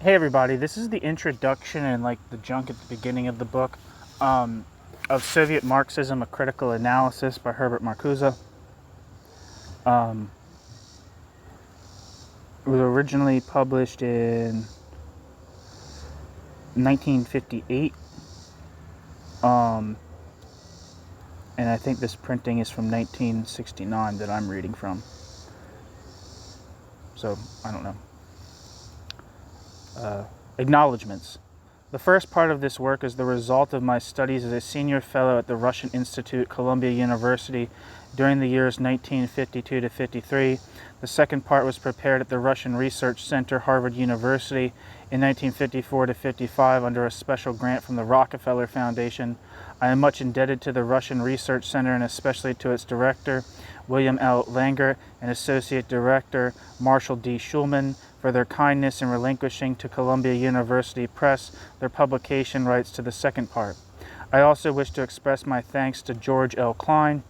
Hey everybody, this is the introduction and like the junk at the beginning of the book of Soviet Marxism, A Critical Analysis by Herbert Marcuse. It was originally published in 1958, and I think this printing is from 1969 that I'm reading from. So, I don't know. Acknowledgements. The first part of this work is the result of my studies as a senior fellow at the Russian Institute, Columbia University, during the years 1952 to 53. The second part was prepared at the Russian Research Center, Harvard University, in 1954 to 55 under a special grant from the Rockefeller Foundation. I am much indebted to the Russian Research Center and especially to its director, William L. Langer, and Associate Director, Marshall D. Schulman, for their kindness in relinquishing to Columbia University Press their publication rights to the second part. I also wish to express my thanks to George L. Klein,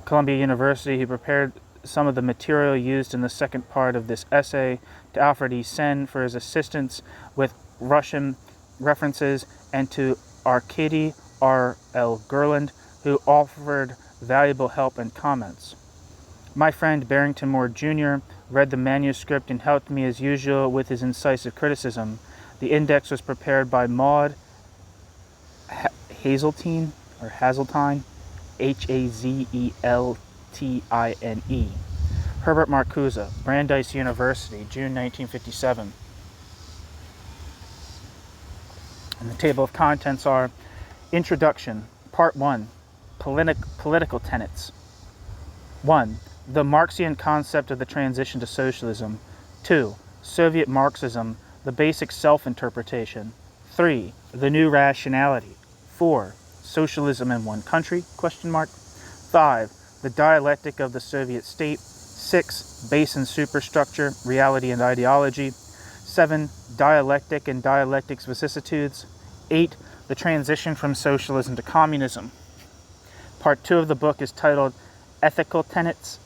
Columbia University, who prepared some of the material used in the second part of this essay, to Alfred E. Sen for his assistance with Russian references, and to Arkady R. L. Gerland, who offered valuable help and comments. My friend Barrington Moore Jr. read the manuscript and helped me as usual with his incisive criticism. The index was prepared by Maud Hazeltine, Hazeltine. Herbert Marcuse, Brandeis University, June 1957. And the table of contents are: Introduction, Part 1, Political Tenets. 1. The Marxian concept of the transition to socialism. 2. Soviet Marxism, the basic self-interpretation. 3. The new rationality. 4. Socialism in one country? 5. The dialectic of the Soviet state. 6. Base and superstructure, reality and ideology. 7. Dialectic and dialectics vicissitudes. 8. The transition from socialism to communism. Part 2 of the book is titled Ethical Tenets.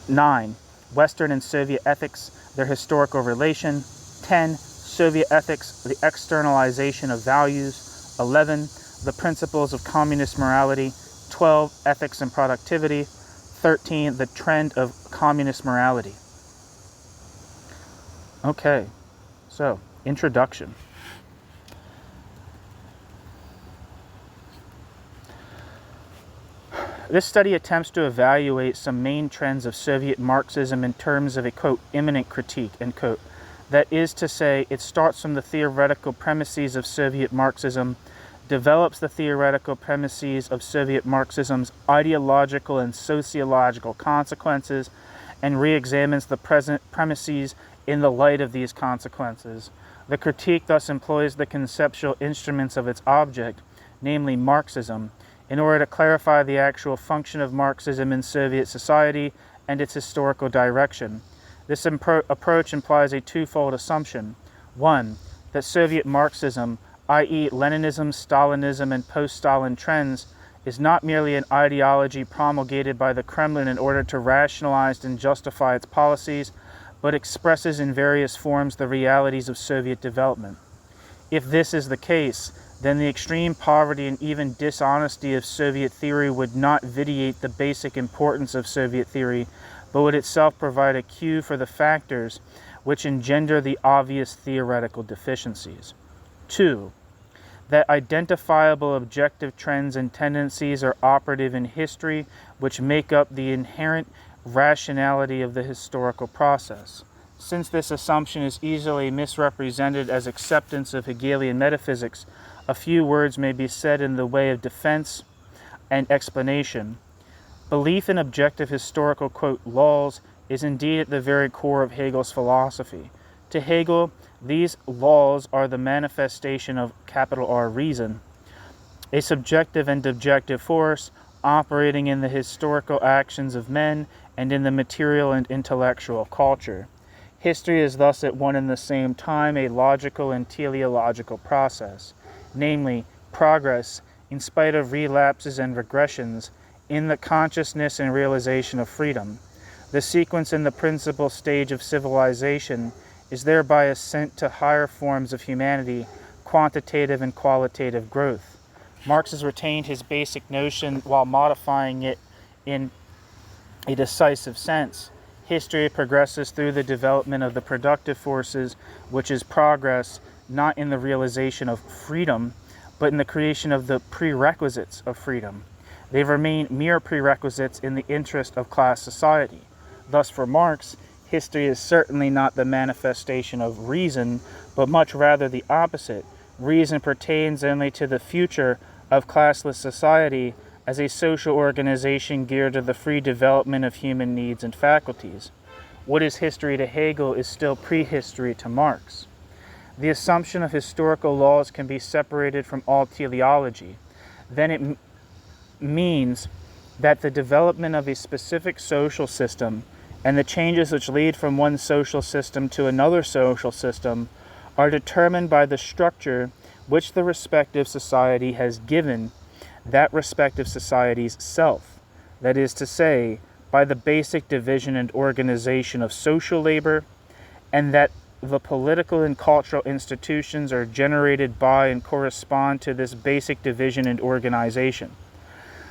9. Western and Soviet ethics, their historical relation. 10. Soviet ethics, the externalization of values. 11. The principles of communist morality. 12. Ethics and productivity. 13. The trend of communist morality. Okay, so introduction. This study attempts to evaluate some main trends of Soviet Marxism in terms of a, quote, imminent critique, end quote. That is to say, it starts from the theoretical premises of Soviet Marxism, develops the theoretical premises of Soviet Marxism's ideological and sociological consequences, and re-examines the present premises in the light of these consequences. The critique thus employs the conceptual instruments of its object, namely Marxism, in order to clarify the actual function of Marxism in Soviet society and its historical direction. This approach implies a twofold assumption. 1. That Soviet Marxism, i.e. Leninism, Stalinism, and post-Stalin trends, is not merely an ideology promulgated by the Kremlin in order to rationalize and justify its policies, but expresses in various forms the realities of Soviet development. If this is the case, then the extreme poverty and even dishonesty of Soviet theory would not vitiate the basic importance of Soviet theory, but would itself provide a cue for the factors which engender the obvious theoretical deficiencies. 2. That identifiable objective trends and tendencies are operative in history, which make up the inherent rationality of the historical process. Since this assumption is easily misrepresented as acceptance of Hegelian metaphysics, a few words may be said in the way of defense and explanation. Belief in objective historical, quote, laws is indeed at the very core of Hegel's philosophy. To Hegel, these laws are the manifestation of capital R reason, a subjective and objective force operating in the historical actions of men and in the material and intellectual culture. History is thus at one and the same time a logical and teleological process, namely progress, in spite of relapses and regressions, in the consciousness and realization of freedom. The sequence in the principal stage of civilization is thereby ascent to higher forms of humanity, quantitative and qualitative growth. Marx has retained his basic notion while modifying it in a decisive sense. History progresses through the development of the productive forces, which is progress not in the realization of freedom, but in the creation of the prerequisites of freedom. They remain mere prerequisites in the interest of class society. Thus, for Marx, history is certainly not the manifestation of reason, but much rather the opposite. Reason pertains only to the future of classless society as a social organization geared to the free development of human needs and faculties. What is history to Hegel is still prehistory to Marx. The assumption of historical laws can be separated from all teleology. Then it means that the development of a specific social system and the changes which lead from one social system to another social system are determined by the structure which the respective society has given that respective society's self, that is to say, by the basic division and organization of social labor, and that the political and cultural institutions are generated by and correspond to this basic division and organization.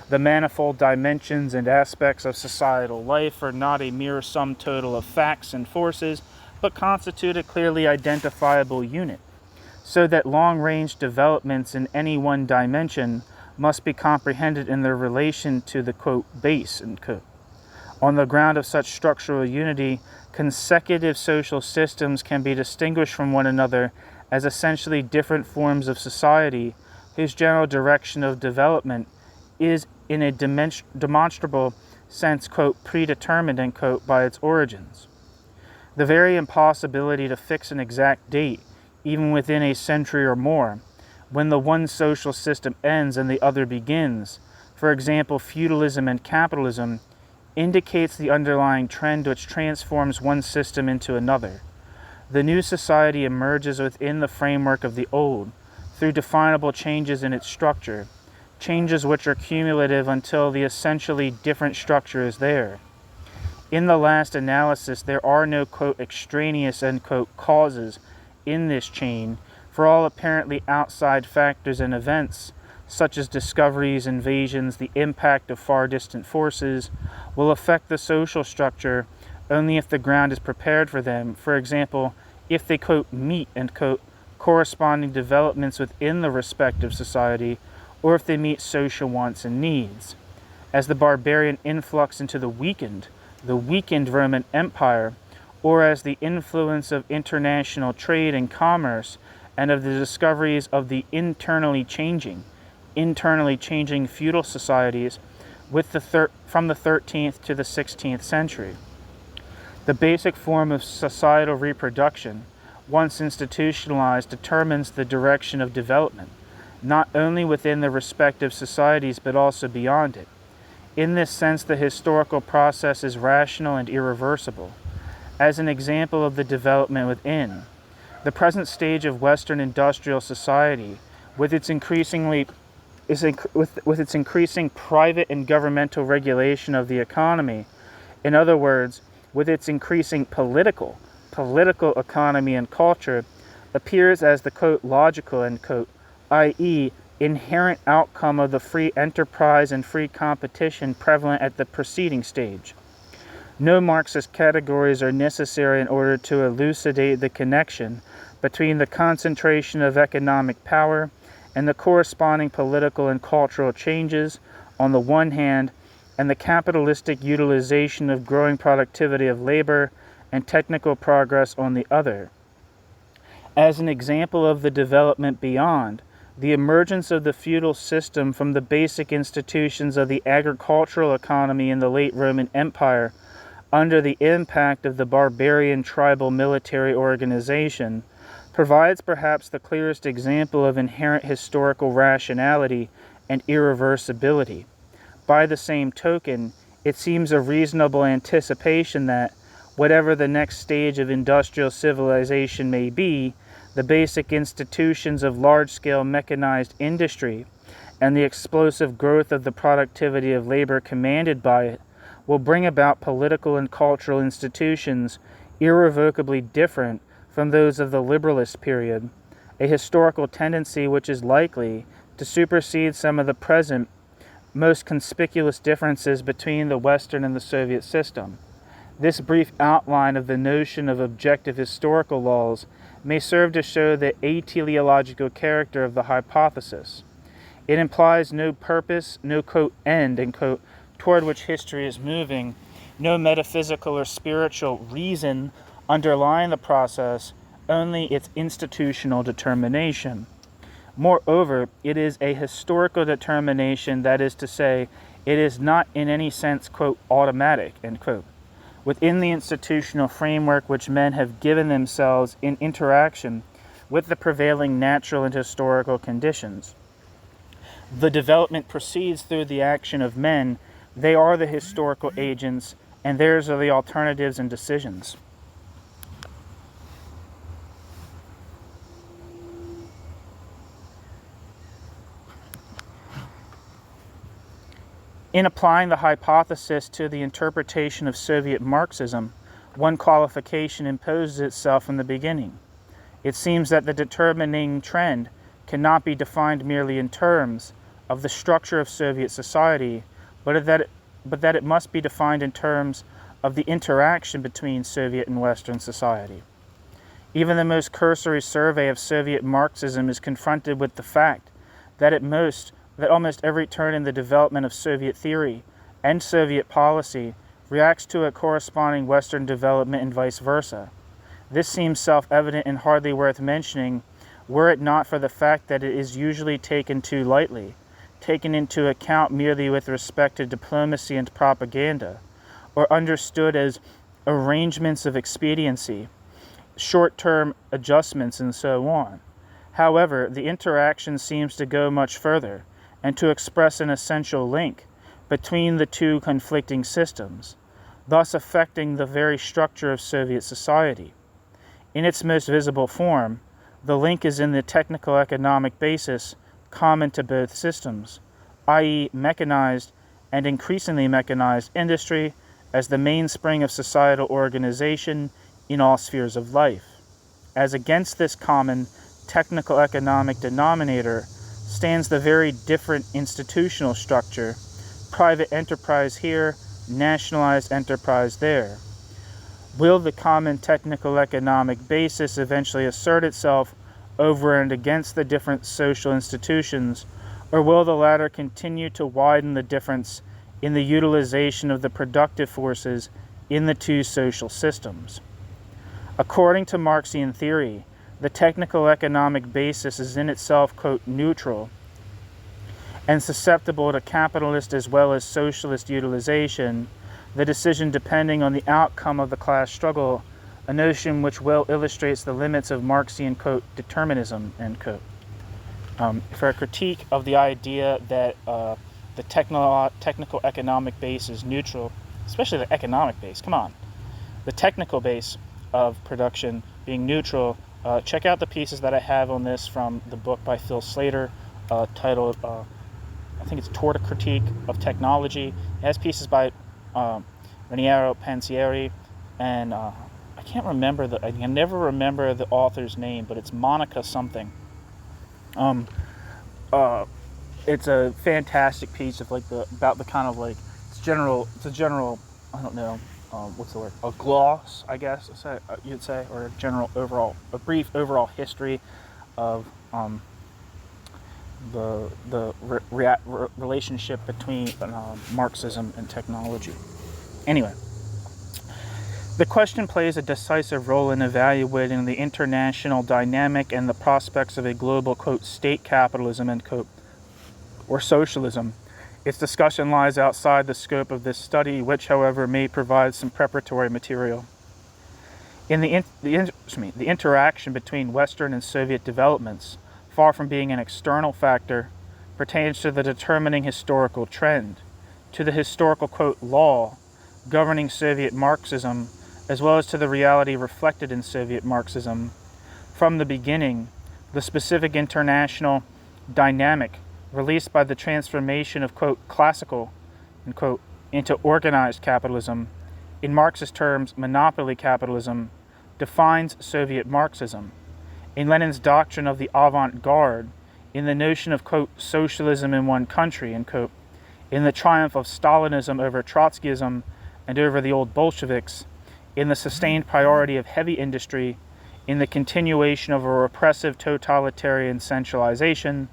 The manifold dimensions and aspects of societal life are not a mere sum total of facts and forces, but constitute a clearly identifiable unit, so that long-range developments in any one dimension must be comprehended in their relation to the, quote, base, end quote. On the ground of such structural unity, consecutive social systems can be distinguished from one another as essentially different forms of society whose general direction of development is in a demonstrable sense, quote, predetermined, end quote, by its origins. The very impossibility to fix an exact date, even within a century or more, when the one social system ends and the other begins, for example, feudalism and capitalism, indicates the underlying trend which transforms one system into another. The new society emerges within the framework of the old, through definable changes in its structure, changes which are cumulative until the essentially different structure is there. In the last analysis, there are no, quote, extraneous, end quote, causes in this chain, for all apparently outside factors and events, such as discoveries, invasions, the impact of far distant forces, will affect the social structure only if the ground is prepared for them. For example, if they, quote, meet, end quote, corresponding developments within the respective society, or if they meet social wants and needs. As the barbarian influx into the weakened Roman Empire, or as the influence of international trade and commerce and of the discoveries of the internally changing feudal societies from the 13th to the 16th century. The basic form of societal reproduction, once institutionalized, determines the direction of development, not only within the respective societies but also beyond it. In this sense, the historical process is rational and irreversible. As an example of the development within, the present stage of Western industrial society, with its increasing private and governmental regulation of the economy, in other words, with its increasing political economy and culture, appears as the, quote, logical, end quote, i.e., inherent outcome of the free enterprise and free competition prevalent at the preceding stage. No Marxist categories are necessary in order to elucidate the connection between the concentration of economic power and the corresponding political and cultural changes on the one hand, and the capitalistic utilization of growing productivity of labor and technical progress on the other. As an example of the development beyond, the emergence of the feudal system from the basic institutions of the agricultural economy in the late Roman Empire under the impact of the barbarian tribal military organization provides perhaps the clearest example of inherent historical rationality and irreversibility. By the same token, it seems a reasonable anticipation that, whatever the next stage of industrial civilization may be, the basic institutions of large-scale mechanized industry and the explosive growth of the productivity of labor commanded by it will bring about political and cultural institutions irrevocably different from those of the liberalist period, a historical tendency which is likely to supersede some of the present most conspicuous differences between the Western and the Soviet system. This brief outline of the notion of objective historical laws may serve to show the ateleological character of the hypothesis. It implies no purpose, no quote, end, end quote, toward which history is moving, no metaphysical or spiritual reason underlying the process, only its institutional determination. Moreover, it is a historical determination, that is to say, it is not in any sense, quote, automatic, end quote, within the institutional framework which men have given themselves in interaction with the prevailing natural and historical conditions. The development proceeds through the action of men. They are the historical agents, and theirs are the alternatives and decisions. In applying the hypothesis to the interpretation of Soviet Marxism, one qualification imposes itself from the beginning. It seems that the determining trend cannot be defined merely in terms of the structure of Soviet society, but that it must be defined in terms of the interaction between Soviet and Western society. Even the most cursory survey of Soviet Marxism is confronted with the fact that almost every turn in the development of Soviet theory and Soviet policy reacts to a corresponding Western development and vice versa. This seems self-evident and hardly worth mentioning were it not for the fact that it is usually taken too lightly, taken into account merely with respect to diplomacy and propaganda, or understood as arrangements of expediency, short-term adjustments, and so on. However, the interaction seems to go much further, and to express an essential link between the two conflicting systems, thus affecting the very structure of Soviet society. In its most visible form, the link is in the technical economic basis common to both systems, i.e., mechanized and increasingly mechanized industry as the mainspring of societal organization in all spheres of life. As against this common technical economic denominator stands the very different institutional structure, private enterprise here, nationalized enterprise there. Will the common technical economic basis eventually assert itself over and against the different social institutions, or will the latter continue to widen the difference in the utilization of the productive forces in the two social systems? According to Marxian theory, the technical economic basis is in itself, quote, neutral and susceptible to capitalist as well as socialist utilization, the decision depending on the outcome of the class struggle, a notion which well illustrates the limits of Marxian, quote, determinism, end quote. For a critique of the idea that the technical economic base is neutral, especially the economic base, come on, the technical base of production being neutral, check out the pieces that I have on this from the book by Phil Slater titled, I think it's Toward a Critique of Technology. It has pieces by Raniero Pansieri, and I can never remember the author's name, but it's Monica something. It's a fantastic piece of about the kind of it's a general, I don't know, what's the word? A gloss, I guess you'd say, or a brief overall history of the relationship between Marxism and technology. Anyway, the question plays a decisive role in evaluating the international dynamic and the prospects of a global, quote, state capitalism, end quote, or socialism. Its discussion lies outside the scope of this study, which, however, may provide some preparatory material. In the interaction between Western and Soviet developments, far from being an external factor, pertains to the determining historical trend, to the historical, quote, law governing Soviet Marxism, as well as to the reality reflected in Soviet Marxism. From the beginning, the specific international dynamic released by the transformation of, quote, classical, end quote, into organized capitalism, in Marxist terms, monopoly capitalism, defines Soviet Marxism, in Lenin's doctrine of the avant-garde, in the notion of, quote, socialism in one country, end quote, in the triumph of Stalinism over Trotskyism and over the old Bolsheviks, in the sustained priority of heavy industry, in the continuation of a repressive totalitarian centralization,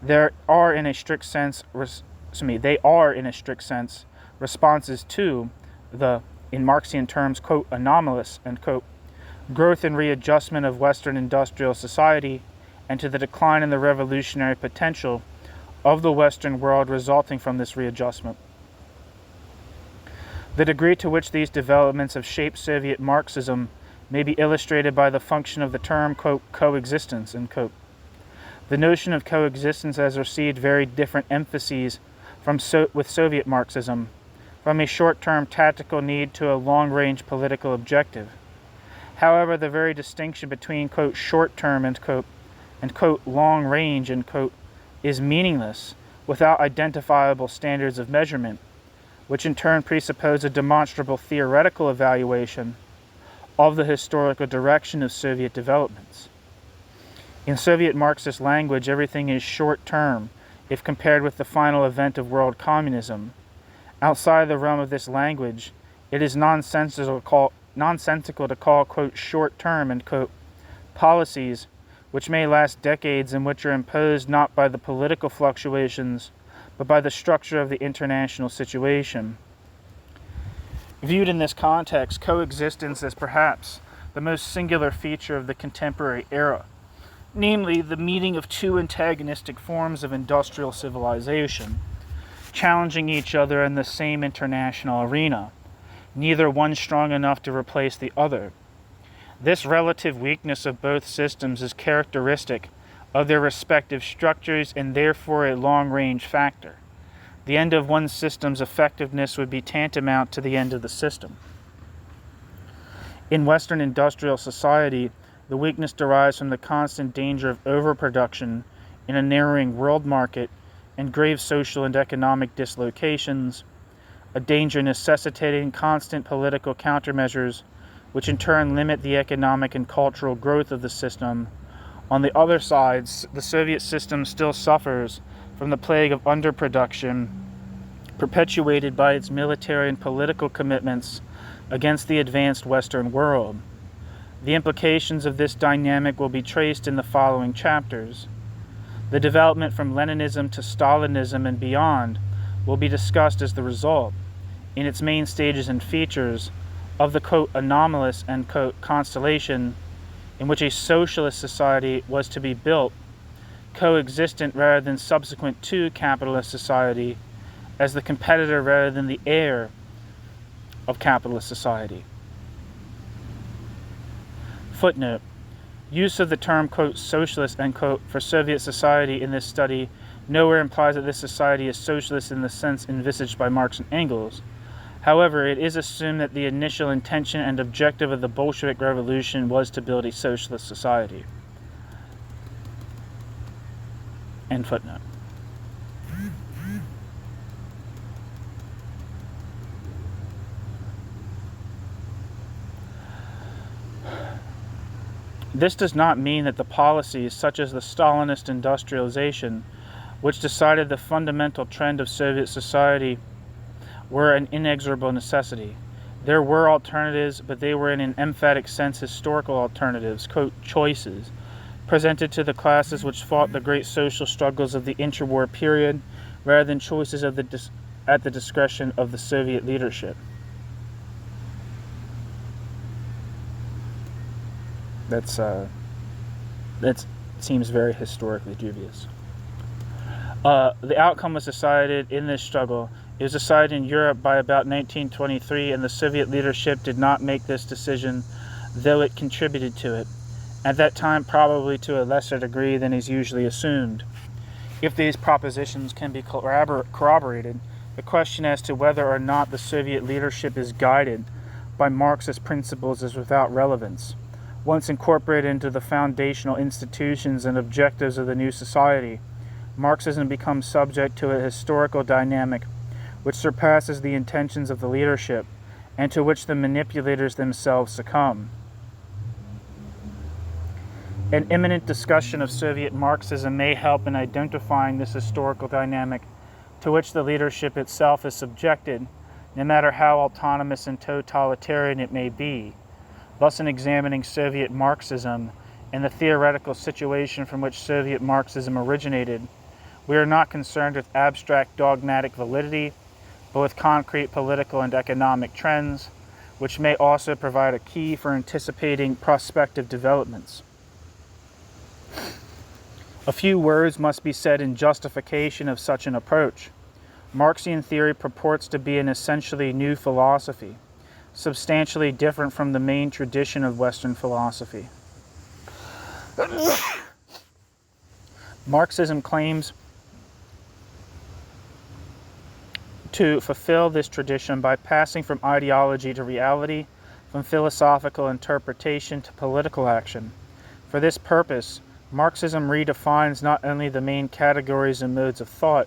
they are in a strict sense responses to the, in Marxian terms, quote, anomalous, end quote, growth and readjustment of Western industrial society, and to the decline in the revolutionary potential of the Western world resulting from this readjustment. The degree to which these developments have shaped Soviet Marxism may be illustrated by the function of the term, quote, coexistence, end quote. The notion of coexistence has received very different emphases with Soviet Marxism, from a short-term tactical need to a long-range political objective. However, the very distinction between, quote, short-term, end quote, and, quote, long-range, end quote, is meaningless without identifiable standards of measurement, which in turn presuppose a demonstrable theoretical evaluation of the historical direction of Soviet developments. In Soviet Marxist language, everything is short-term if compared with the final event of world communism. Outside the realm of this language, it is nonsensical to call, quote, short-term, end quote, policies which may last decades and which are imposed not by the political fluctuations, but by the structure of the international situation. Viewed in this context, coexistence is perhaps the most singular feature of the contemporary era, namely the meeting of two antagonistic forms of industrial civilization, challenging each other in the same international arena, neither one strong enough to replace the other. This relative weakness of both systems is characteristic of their respective structures and therefore a long-range factor. The end of one system's effectiveness would be tantamount to the end of the system. In Western industrial society, the weakness derives from the constant danger of overproduction in a narrowing world market and grave social and economic dislocations, a danger necessitating constant political countermeasures, which in turn limit the economic and cultural growth of the system. On the other side, the Soviet system still suffers from the plague of underproduction, perpetuated by its military and political commitments against the advanced Western world. The implications of this dynamic will be traced in the following chapters. The development from Leninism to Stalinism and beyond will be discussed as the result, in its main stages and features, of the, quote, anomalous, end quote, constellation in which a socialist society was to be built, coexistent rather than subsequent to capitalist society, as the competitor rather than the heir of capitalist society. Footnote: use of the term, quote, socialist, end quote, for Soviet society in this study nowhere implies that this society is socialist in the sense envisaged by Marx and Engels. However, it is assumed that the initial intention and objective of the Bolshevik Revolution was to build a socialist society. End footnote. This does not mean that the policies, such as the Stalinist industrialization, which decided the fundamental trend of Soviet society, were an inexorable necessity. There were alternatives, but they were in an emphatic sense historical alternatives, quote, choices, presented to the classes which fought the great social struggles of the interwar period, rather than choices at the discretion of the Soviet leadership. That seems very historically dubious. The outcome was decided in this struggle. It was decided in Europe by about 1923, and the Soviet leadership did not make this decision, though it contributed to it, at that time probably to a lesser degree than is usually assumed. If these propositions can be corroborated, the question as to whether or not the Soviet leadership is guided by Marxist principles is without relevance. Once incorporated into the foundational institutions and objectives of the new society, Marxism becomes subject to a historical dynamic which surpasses the intentions of the leadership and to which the manipulators themselves succumb. An imminent discussion of Soviet Marxism may help in identifying this historical dynamic to which the leadership itself is subjected, no matter how autonomous and totalitarian it may be. Thus, in examining Soviet Marxism and the theoretical situation from which Soviet Marxism originated, we are not concerned with abstract dogmatic validity, but with concrete political and economic trends, which may also provide a key for anticipating prospective developments. A few words must be said in justification of such an approach. Marxian theory purports to be an essentially new philosophy, substantially different from the main tradition of Western philosophy. Marxism claims to fulfill this tradition by passing from ideology to reality, from philosophical interpretation to political action. For this purpose, Marxism redefines not only the main categories and modes of thought,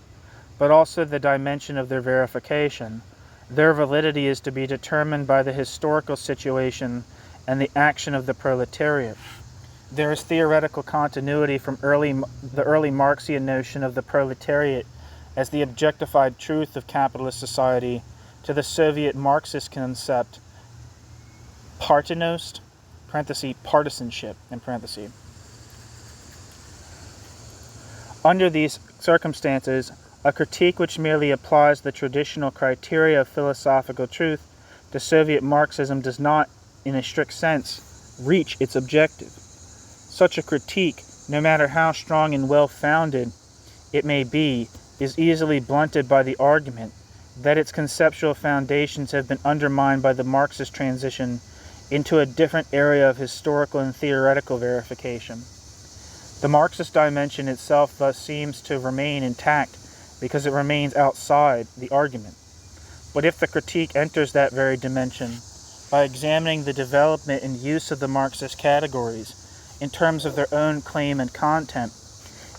but also the dimension of their verification. Their validity is to be determined by the historical situation and the action of the proletariat. There is theoretical continuity from the early Marxian notion of the proletariat as the objectified truth of capitalist society to the Soviet Marxist concept, partenost, partisanship, in parentheses. Under these circumstances, a critique which merely applies the traditional criteria of philosophical truth to Soviet Marxism does not, in a strict sense, reach its objective. Such a critique, no matter how strong and well-founded it may be, is easily blunted by the argument that its conceptual foundations have been undermined by the Marxist transition into a different area of historical and theoretical verification. The Marxist dimension itself thus seems to remain intact because it remains outside the argument. But if the critique enters that very dimension by examining the development and use of the Marxist categories in terms of their own claim and content,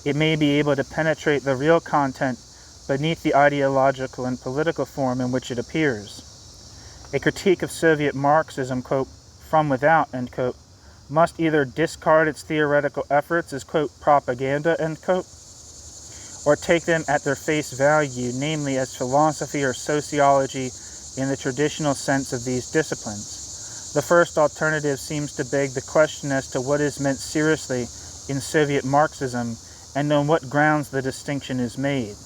it may be able to penetrate the real content beneath the ideological and political form in which it appears. A critique of Soviet Marxism, quote, from without, end quote, must either discard its theoretical efforts as, quote, propaganda, end quote, or take them at their face value, namely as philosophy or sociology in the traditional sense of these disciplines. The first alternative seems to beg the question as to what is meant seriously in Soviet Marxism and on what grounds the distinction is made.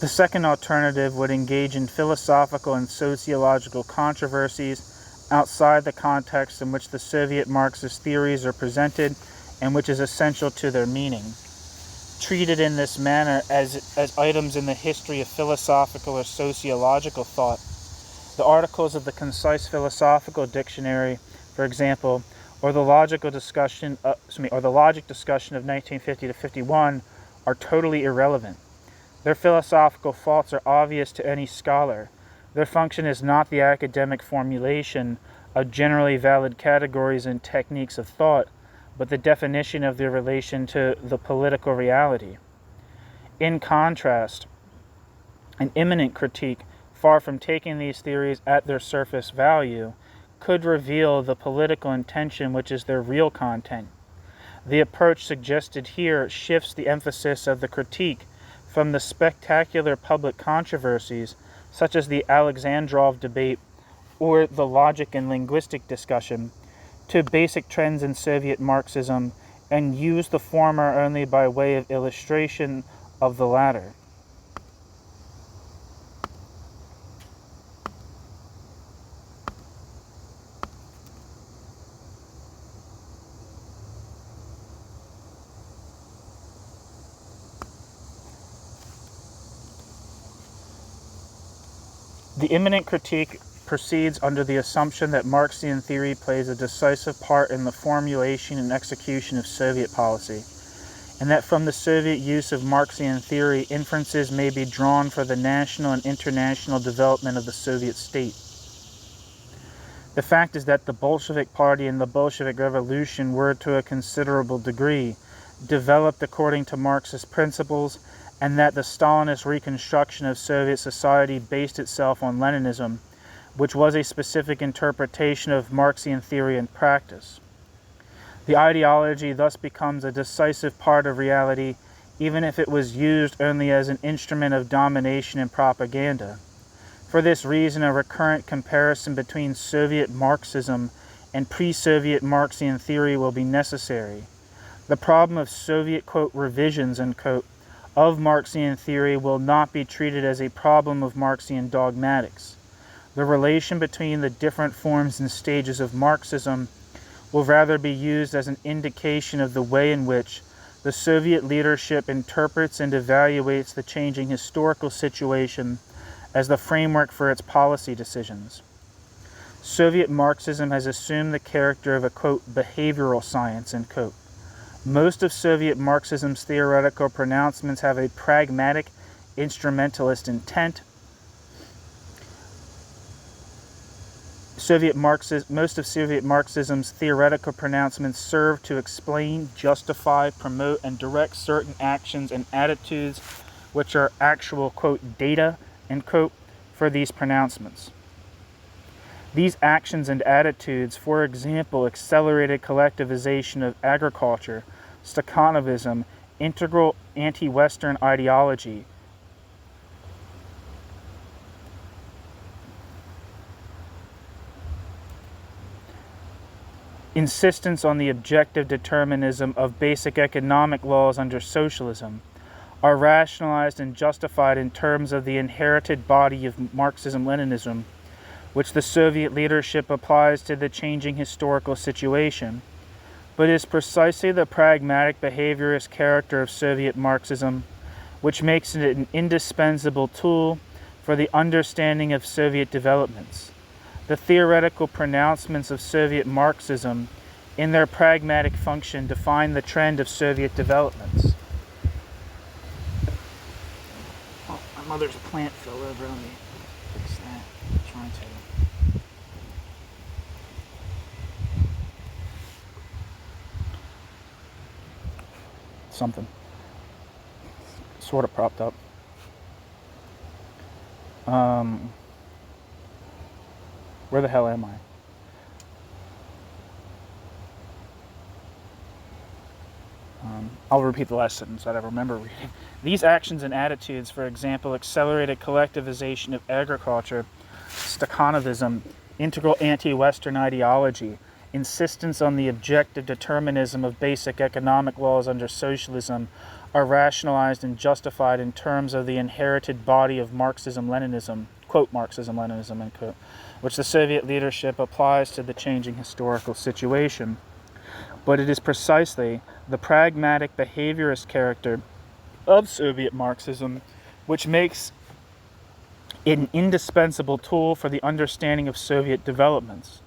The second alternative would engage in philosophical and sociological controversies outside the context in which the Soviet Marxist theories are presented and which is essential to their meaning. Treated in this manner as items in the history of philosophical or sociological thought, the articles of the Concise Philosophical Dictionary, for example, or the logic discussion of 1950 to 51 are totally irrelevant. Their philosophical faults are obvious to any scholar. Their function is not the academic formulation of generally valid categories and techniques of thought, but the definition of their relation to the political reality. In contrast, an imminent critique, far from taking these theories at their surface value, could reveal the political intention which is their real content. The approach suggested here shifts the emphasis of the critique from the spectacular public controversies, such as the Alexandrov debate or the logic and linguistic discussion, to basic trends in Soviet Marxism, and use the former only by way of illustration of the latter. The imminent critique proceeds under the assumption that Marxian theory plays a decisive part in the formulation and execution of Soviet policy, and that from the Soviet use of Marxian theory, inferences may be drawn for the national and international development of the Soviet state. The fact is that the Bolshevik Party and the Bolshevik Revolution were, to a considerable degree, developed according to Marxist principles, and that the Stalinist reconstruction of Soviet society based itself on Leninism, which was a specific interpretation of Marxian theory and practice. The ideology thus becomes a decisive part of reality, even if it was used only as an instrument of domination and propaganda. For this reason, a recurrent comparison between Soviet Marxism and pre-Soviet Marxian theory will be necessary. The problem of Soviet, quote, revisions, unquote, of Marxian theory will not be treated as a problem of Marxian dogmatics. The relation between the different forms and stages of Marxism will rather be used as an indication of the way in which the Soviet leadership interprets and evaluates the changing historical situation as the framework for its policy decisions. Soviet Marxism has assumed the character of a, quote, behavioral science, end quote. Most of Soviet Marxism's theoretical pronouncements have a pragmatic, instrumentalist intent. Most of Soviet Marxism's theoretical pronouncements serve to explain, justify, promote, and direct certain actions and attitudes which are actual, quote, data, end quote, for these pronouncements. These actions and attitudes, for example, accelerated collectivization of agriculture, Stakhanovism, integral anti-Western ideology, insistence on the objective determinism of basic economic laws under socialism, are rationalized and justified in terms of the inherited body of Marxism-Leninism, which the Soviet leadership applies to the changing historical situation, but is precisely the pragmatic behaviorist character of Soviet Marxism, which makes it an indispensable tool for the understanding of Soviet developments. The theoretical pronouncements of Soviet Marxism, in their pragmatic function, define the trend of Soviet developments. Oh, my mother's plant fell over on me. Fix that. I'm trying to. Something. Sort of propped up. Where the hell am I? I'll repeat the last sentence that I remember reading. These actions and attitudes, for example, accelerated collectivization of agriculture, Stakhanovism, integral anti-Western ideology, insistence on the objective determinism of basic economic laws under socialism, are rationalized and justified in terms of the inherited body of Marxism-Leninism, quote, Marxism-Leninism, end quote, which the Soviet leadership applies to the changing historical situation. But it is precisely the pragmatic behaviorist character of Soviet Marxism which makes it an indispensable tool for the understanding of Soviet developments.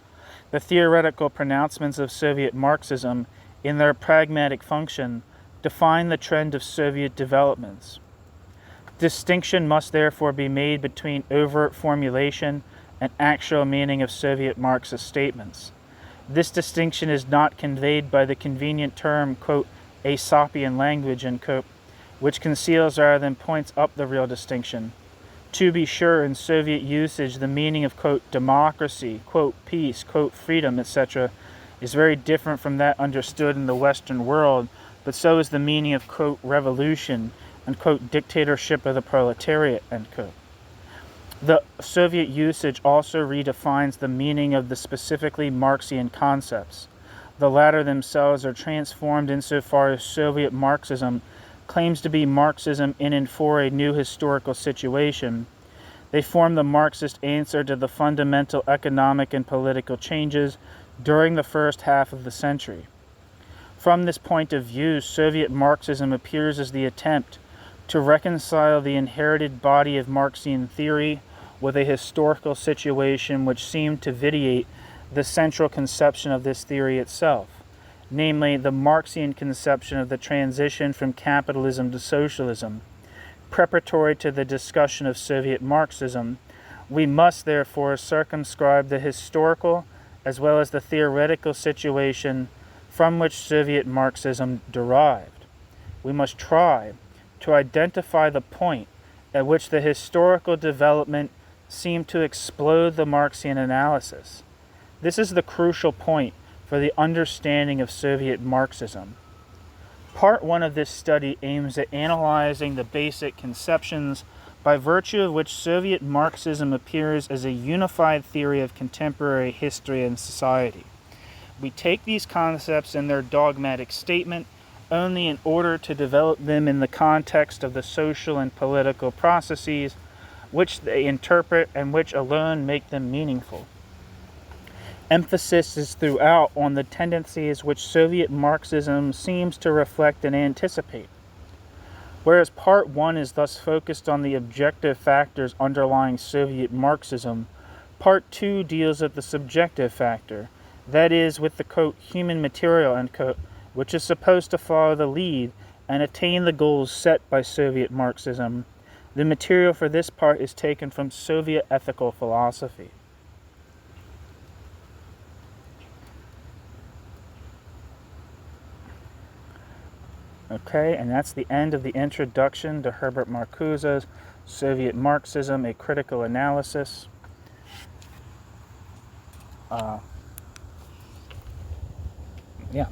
The theoretical pronouncements of Soviet Marxism, in their pragmatic function, define the trend of Soviet developments. Distinction must therefore be made between overt formulation and actual meaning of Soviet Marxist statements. This distinction is not conveyed by the convenient term, quote, Aesopian language, end quote, which conceals rather than points up the real distinction. To be sure, in Soviet usage, the meaning of, quote, democracy, quote, peace, quote, freedom, etc., is very different from that understood in the Western world, but so is the meaning of, quote, revolution and, quote, dictatorship of the proletariat, end quote. The Soviet usage also redefines the meaning of the specifically Marxian concepts. The latter themselves are transformed insofar as Soviet Marxism claims to be Marxism in and for a new historical situation. They form the Marxist answer to the fundamental economic and political changes during the first half of the century. From this point of view, Soviet Marxism appears as the attempt to reconcile the inherited body of Marxian theory with a historical situation which seemed to vitiate the central conception of this theory itself, namely the Marxian conception of the transition from capitalism to socialism. Preparatory to the discussion of Soviet Marxism, we must therefore circumscribe the historical as well as the theoretical situation from which Soviet Marxism derived. We must try to identify the point at which the historical development seem to explode the Marxian analysis. This is the crucial point for the understanding of Soviet Marxism. Part 1 of this study aims at analyzing the basic conceptions by virtue of which Soviet Marxism appears as a unified theory of contemporary history and society. We take these concepts in their dogmatic statement only in order to develop them in the context of the social and political processes which they interpret and which alone make them meaningful. Emphasis is throughout on the tendencies which Soviet Marxism seems to reflect and anticipate. Whereas Part 1 is thus focused on the objective factors underlying Soviet Marxism, Part 2 deals with the subjective factor, that is, with the, quote, human material, end quote, which is supposed to follow the lead and attain the goals set by Soviet Marxism. The material for this part is taken from Soviet ethical philosophy. Okay, and that's the end of the introduction to Herbert Marcuse's Soviet Marxism, a Critical Analysis. Yeah.